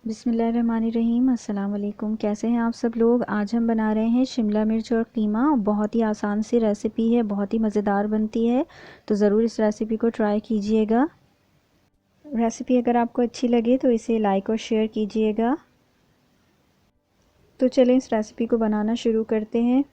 बिस्मिल्लाहिर्रहमानिर्रहीम। अस्सलाम वालेकुम। कैसे हैं आप सब लोग। आज हम बना रहे हैं शिमला मिर्च और कीमा। बहुत ही आसान सी रेसिपी है, बहुत ही मज़ेदार बनती है, तो ज़रूर इस रेसिपी को ट्राई कीजिएगा। रेसिपी अगर आपको अच्छी लगे तो इसे लाइक और शेयर कीजिएगा। तो चलें इस रेसिपी को बनाना शुरू करते हैं।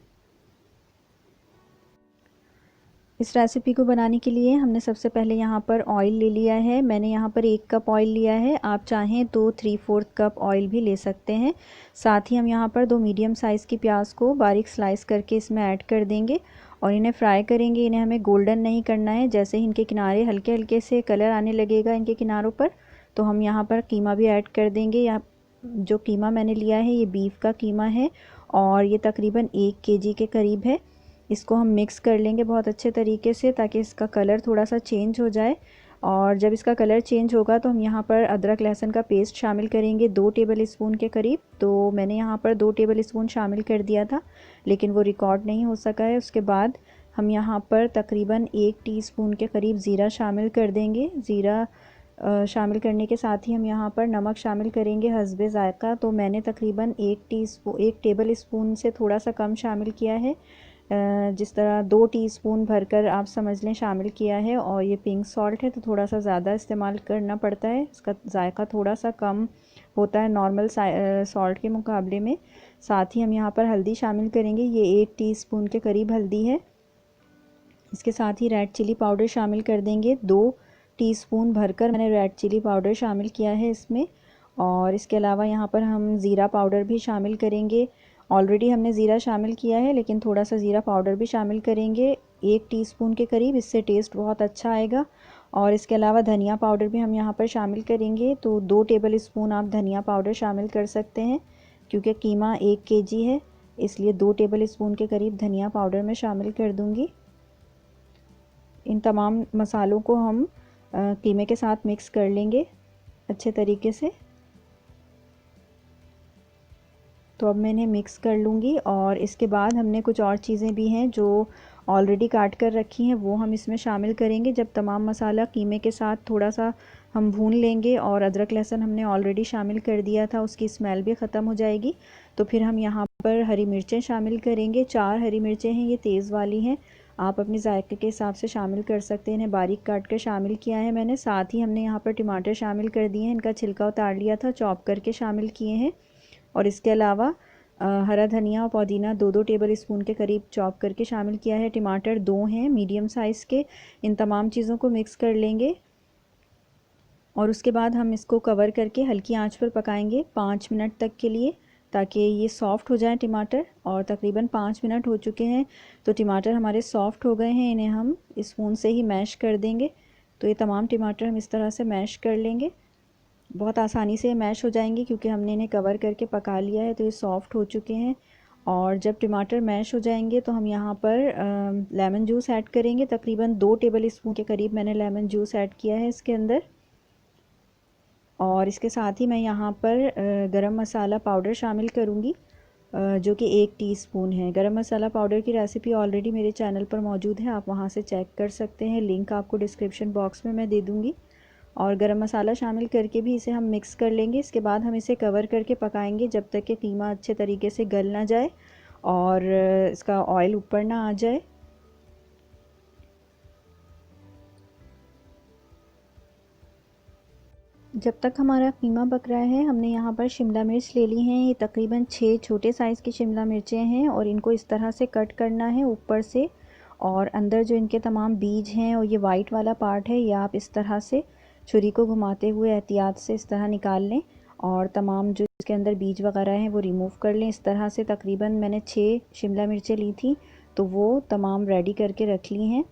इस रेसिपी को बनाने के लिए हमने सबसे पहले यहाँ पर ऑयल ले लिया है। मैंने यहाँ पर 1 कप ऑयल लिया है, आप चाहें तो 3/4 कप ऑयल भी ले सकते हैं। साथ ही हम यहाँ पर 2 मीडियम साइज़ की प्याज को बारीक स्लाइस करके इसमें ऐड कर देंगे और इन्हें फ्राई करेंगे। इन्हें हमें गोल्डन नहीं करना है। जैसे ही इनके किनारे हल्के हल्के से कलर आने लगेगा इनके किनारों पर, तो हम यहाँ पर कीमा भी ऐड कर देंगे। यहाँ जो कीमा मैंने लिया है ये बीफ का कीमा है और ये तकरीबन 1 केजी के करीब है। इसको हम मिक्स कर लेंगे बहुत अच्छे तरीके से ताकि इसका कलर थोड़ा सा चेंज हो जाए। और जब इसका कलर चेंज होगा तो हम यहाँ पर अदरक लहसुन का पेस्ट शामिल करेंगे 2 टेबल स्पून के करीब। तो मैंने यहाँ पर 2 टेबल स्पून शामिल कर दिया था, लेकिन वो रिकॉर्ड नहीं हो सका है। उसके बाद हम यहाँ पर तकरीबन 1 टीस्पून के करीब ज़ीरा शामिल कर देंगे। ज़ीरा शामिल करने के साथ ही हम यहाँ पर नमक शामिल करेंगे हस्बे ज़ायक़ा। तो मैंने तकरीबन 1 टेबल स्पून से थोड़ा सा कम शामिल किया है। जिस तरह 2 टीस्पून भरकर आप समझ लें शामिल किया है। और ये पिंक सॉल्ट है तो थोड़ा सा ज़्यादा इस्तेमाल करना पड़ता है, इसका जायका थोड़ा सा कम होता है नॉर्मल सॉल्ट के मुकाबले में। साथ ही हम यहाँ पर हल्दी शामिल करेंगे, ये 1 टीस्पून के करीब हल्दी है। इसके साथ ही रेड चिली पाउडर शामिल कर देंगे, 2 टीस्पून भरकर मैंने रेड चिली पाउडर शामिल किया है इसमें। और इसके अलावा यहाँ पर हम ज़ीरा पाउडर भी शामिल करेंगे। ऑलरेडी हमने ज़ीरा शामिल किया है, लेकिन थोड़ा सा ज़ीरा पाउडर भी शामिल करेंगे 1 टीस्पून के करीब, इससे टेस्ट बहुत अच्छा आएगा। और इसके अलावा धनिया पाउडर भी हम यहाँ पर शामिल करेंगे, तो 2 टेबल स्पून आप धनिया पाउडर शामिल कर सकते हैं। क्योंकि कीमा 1 केजी है इसलिए 2 टेबल स्पून के करीब धनिया पाउडर मैं शामिल कर दूँगी। इन तमाम मसालों को हम कीमे के साथ मिक्स कर लेंगे अच्छे तरीके से। तो अब मैं इन्हें मिक्स कर लूँगी और इसके बाद हमने कुछ और चीज़ें भी हैं जो ऑलरेडी काट कर रखी हैं, वो हम इसमें शामिल करेंगे। जब तमाम मसाला कीमे के साथ थोड़ा सा हम भून लेंगे और अदरक लहसुन हमने ऑलरेडी शामिल कर दिया था, उसकी स्मेल भी ख़त्म हो जाएगी। तो फिर हम यहाँ पर हरी मिर्चें शामिल करेंगे। 4 हरी मिर्चें हैं, ये तेज़ वाली हैं, आप अपने जायके के हिसाब से शामिल कर सकते हैं। इन्हें बारीक काट कर शामिल किया है मैंने। साथ ही हमने यहाँ पर टमाटर शामिल कर दिए हैं, इनका छिलका उतार लिया था, चॉप करके शामिल किए हैं। और इसके अलावा हरा धनिया और पुदीना 2-2 टेबल स्पून के करीब चॉप करके शामिल किया है। टमाटर 2 हैं मीडियम साइज़ के। इन तमाम चीज़ों को मिक्स कर लेंगे और उसके बाद हम इसको कवर करके हल्की आंच पर पकाएंगे 5 मिनट तक के लिए, ताकि ये सॉफ़्ट हो जाए टमाटर। और तकरीबन 5 मिनट हो चुके हैं, तो टमाटर हमारे सॉफ़्ट हो गए हैं। इन्हें हम स्पून से ही मैश कर देंगे। तो ये तमाम टमाटर हम इस तरह से मैश कर लेंगे। बहुत आसानी से मैश हो जाएंगे क्योंकि हमने इन्हें कवर करके पका लिया है, तो ये सॉफ़्ट हो चुके हैं। और जब टमाटर मैश हो जाएंगे तो हम यहाँ पर लेमन जूस ऐड करेंगे। तकरीबन 2 टेबल स्पून के करीब मैंने लेमन जूस ऐड किया है इसके अंदर। और इसके साथ ही मैं यहाँ पर गरम मसाला पाउडर शामिल करूँगी, जो कि 1 टीस्पून है। गरम मसाला पाउडर की रेसिपी ऑलरेडी मेरे चैनल पर मौजूद है, आप वहाँ से चेक कर सकते हैं, लिंक आपको डिस्क्रिप्शन बॉक्स में मैं दे दूँगी। और गरम मसाला शामिल करके भी इसे हम मिक्स कर लेंगे। इसके बाद हम इसे कवर करके पकाएंगे जब तक कि कीमा अच्छे तरीके से गल ना जाए और इसका ऑयल ऊपर ना आ जाए। जब तक हमारा कीमा पक रहा है, हमने यहाँ पर शिमला मिर्च ले ली हैं। ये तकरीबन 6 छोटे साइज़ की शिमला मिर्चें हैं और इनको इस तरह से कट करना है ऊपर से। और अंदर जो इनके तमाम बीज हैं और ये वाइट वाला पार्ट है, ये आप इस तरह से छुरी को घुमाते हुए एहतियात से इस तरह निकाल लें और तमाम जो इसके अंदर बीज वगैरह हैं वो रिमूव कर लें। इस तरह से तकरीबन मैंने 6 शिमला मिर्चें ली थी, तो वो तमाम रेडी करके रख ली हैं।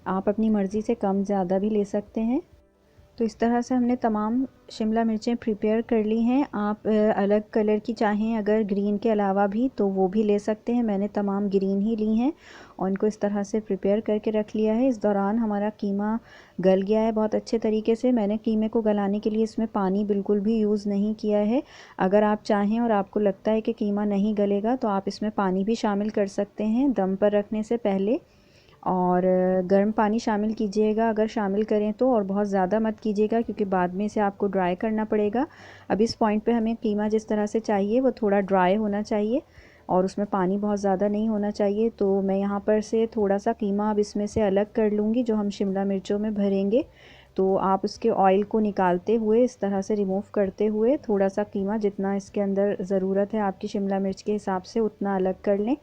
आप अपनी मर्ज़ी से कम ज़्यादा भी ले सकते हैं। तो इस तरह से हमने तमाम शिमला मिर्चें प्रिपेयर कर ली हैं। आप अलग कलर की चाहें अगर ग्रीन के अलावा भी, तो वो भी ले सकते हैं। मैंने तमाम ग्रीन ही ली हैं और इनको इस तरह से प्रिपेयर करके रख लिया है। इस दौरान हमारा कीमा गल गया है बहुत अच्छे तरीके से। मैंने कीमे को गलाने के लिए इसमें पानी बिल्कुल भी यूज़ नहीं किया है। अगर आप चाहें और आपको लगता है कि कीमा नहीं गलेगा तो आप इसमें पानी भी शामिल कर सकते हैं दम पर रखने से पहले। और गर्म पानी शामिल कीजिएगा अगर शामिल करें तो, और बहुत ज़्यादा मत कीजिएगा क्योंकि बाद में इसे आपको ड्राई करना पड़ेगा। अब इस पॉइंट पे हमें कीमा जिस तरह से चाहिए वो थोड़ा ड्राई होना चाहिए और उसमें पानी बहुत ज़्यादा नहीं होना चाहिए। तो मैं यहाँ पर से थोड़ा सा कीमा अब इसमें से अलग कर लूँगी जो हम शिमला मिर्चों में भरेंगे। तो आप उसके ऑयल को निकालते हुए इस तरह से रिमूव करते हुए थोड़ा सा कीमा जितना इसके अंदर ज़रूरत है आपकी शिमला मिर्च के हिसाब से उतना अलग कर लें।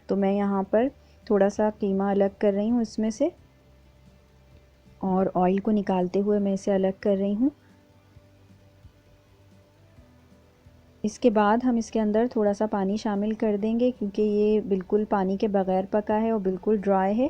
तो मैं यहाँ पर थोड़ा सा कीमा अलग कर रही हूँ इसमें से, और ऑयल को निकालते हुए मैं इसे अलग कर रही हूँ। इसके बाद हम इसके अंदर थोड़ा सा पानी शामिल कर देंगे क्योंकि ये बिल्कुल पानी के बग़ैर पका है और बिल्कुल ड्राई है।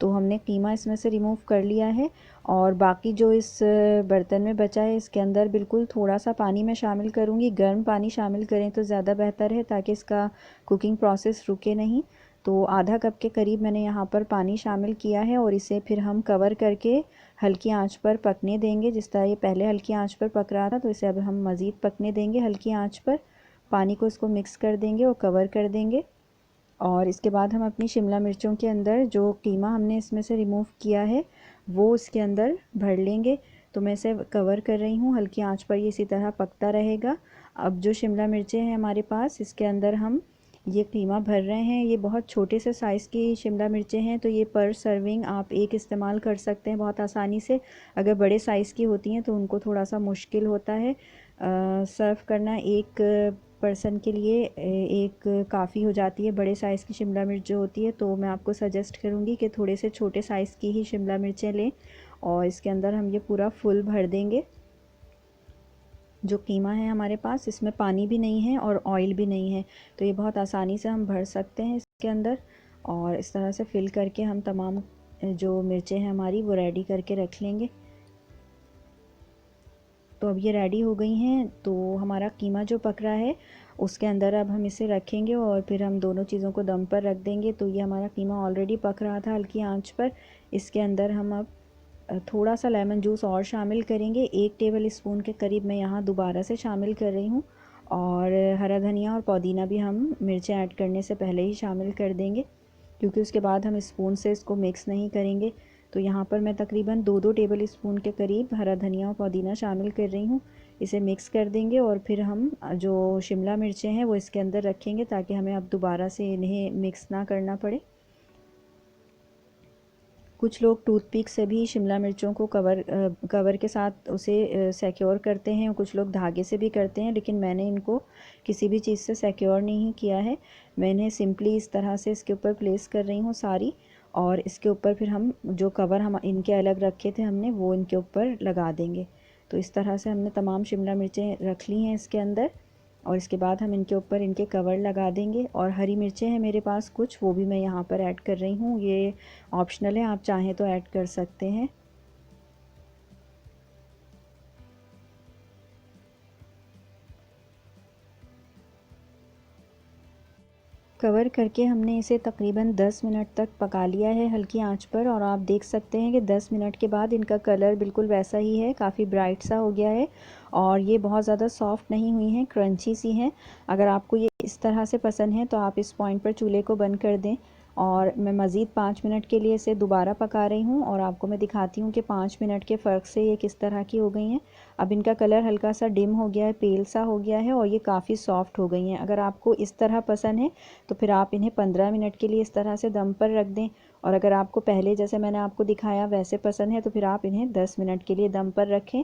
तो हमने कीमा इसमें से रिमूव कर लिया है और बाकी जो इस बर्तन में बचा है इसके अंदर बिल्कुल थोड़ा सा पानी मैं शामिल करूँगी। गर्म पानी शामिल करें तो ज़्यादा बेहतर है ताकि इसका कुकिंग प्रोसेस रुके नहीं। तो आधा कप के करीब मैंने यहाँ पर पानी शामिल किया है और इसे फिर हम कवर करके हल्की आंच पर पकने देंगे। जिस तरह ये पहले हल्की आंच पर पक रहा था तो इसे अब हम मज़ीद पकने देंगे हल्की आंच पर। पानी को इसको मिक्स कर देंगे और कवर कर देंगे। और इसके बाद हम अपनी शिमला मिर्चों के अंदर जो कीमा हमने इसमें से रिमूव किया है वो इसके अंदर भर लेंगे। तो मैं इसे कवर कर रही हूँ, हल्की आंच पर ये इसी तरह पकता रहेगा। अब जो शिमला मिर्चें हैं हमारे पास इसके अंदर हम ये कीमा भर रहे हैं। ये बहुत छोटे से साइज़ की शिमला मिर्चें हैं तो ये पर सर्विंग आप एक इस्तेमाल कर सकते हैं बहुत आसानी से। अगर बड़े साइज़ की होती हैं तो उनको थोड़ा सा मुश्किल होता है सर्व करना। एक पर्सन के लिए एक काफ़ी हो जाती है बड़े साइज़ की शिमला मिर्च जो होती है। तो मैं आपको सजेस्ट करूँगी कि थोड़े से छोटे साइज़ की ही शिमला मिर्चें लें और इसके अंदर हम ये पूरा फुल भर देंगे। जो कीमा है हमारे पास इसमें पानी भी नहीं है और ऑयल भी नहीं है तो ये बहुत आसानी से हम भर सकते हैं इसके अंदर। और इस तरह से फिल करके हम तमाम जो मिर्चें हैं हमारी वो रेडी करके रख लेंगे। तो अब ये रेडी हो गई हैं। तो हमारा कीमा जो पक रहा है उसके अंदर अब हम इसे रखेंगे और फिर हम दोनों चीज़ों को दम पर रख देंगे। तो ये हमारा कीमा ऑलरेडी पक रहा था हल्की आंच पर। इसके अंदर हम अब थोड़ा सा लेमन जूस और शामिल करेंगे। 1 टेबल स्पून के करीब मैं यहाँ दोबारा से शामिल कर रही हूँ। और हरा धनिया और पुदीना भी हम मिर्चें ऐड करने से पहले ही शामिल कर देंगे क्योंकि उसके बाद हम स्पून से इसको मिक्स नहीं करेंगे। तो यहाँ पर मैं तकरीबन 2-2 टेबल स्पून के करीब हरा धनिया और पुदीना शामिल कर रही हूँ। इसे मिक्स कर देंगे और फिर हम जो शिमला मिर्चें हैं वो इसके अंदर रखेंगे ताकि हमें अब दोबारा से इन्हें मिक्स ना करना पड़े। कुछ लोग टूथपिक से भी शिमला मिर्चों को कवर के साथ उसे सिक्योर करते हैं, कुछ लोग धागे से भी करते हैं, लेकिन मैंने इनको किसी भी चीज़ से सिक्योर नहीं किया है। मैंने सिंपली इस तरह से इसके ऊपर प्लेस कर रही हूँ सारी, और इसके ऊपर फिर हम जो कवर हम इनके अलग रखे थे हमने वो इनके ऊपर लगा देंगे। तो इस तरह से हमने तमाम शिमला मिर्चें रख ली हैं इसके अंदर और इसके बाद हम इनके ऊपर इनके कवर लगा देंगे। और हरी मिर्चें हैं मेरे पास कुछ, वो भी मैं यहाँ पर ऐड कर रही हूँ। ये ऑप्शनल है, आप चाहें तो ऐड कर सकते हैं। कवर करके हमने इसे तकरीबन 10 मिनट तक पका लिया है हल्की आंच पर, और आप देख सकते हैं कि 10 मिनट के बाद इनका कलर बिल्कुल वैसा ही है, काफ़ी ब्राइट सा हो गया है और ये बहुत ज़्यादा सॉफ्ट नहीं हुई हैं, क्रंची सी हैं। अगर आपको ये इस तरह से पसंद है तो आप इस पॉइंट पर चूल्हे को बंद कर दें। और मैं मज़ीद 5 मिनट के लिए इसे दोबारा पका रही हूँ और आपको मैं दिखाती हूँ कि 5 मिनट के फ़र्क से ये किस तरह की हो गई हैं। अब इनका कलर हल्का सा डिम हो गया है, पेल सा हो गया है और ये काफ़ी सॉफ्ट हो गई हैं। अगर आपको इस तरह पसंद है तो फिर आप इन्हें 15 मिनट के लिए इस तरह से दम पर रख दें, और अगर आपको पहले जैसे मैंने आपको दिखाया वैसे पसंद है तो फिर आप इन्हें 10 मिनट के लिए दम पर रखें।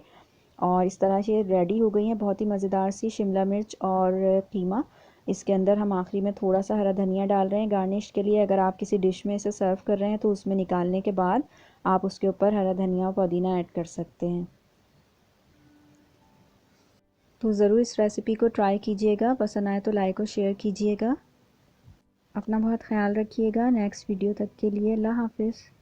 और इस तरह से रेडी हो गई हैं बहुत ही मज़ेदार सी शिमला मिर्च और कीमा। इसके अंदर हम आखिरी में थोड़ा सा हरा धनिया डाल रहे हैं गार्निश के लिए। अगर आप किसी डिश में इसे सर्व कर रहे हैं तो उसमें निकालने के बाद आप उसके ऊपर हरा धनिया और पुदीना ऐड कर सकते हैं। तो ज़रूर इस रेसिपी को ट्राई कीजिएगा, पसंद आए तो लाइक और शेयर कीजिएगा। अपना बहुत ख्याल रखिएगा। नेक्स्ट वीडियो तक के लिए अल्लाह हाफ़िज़।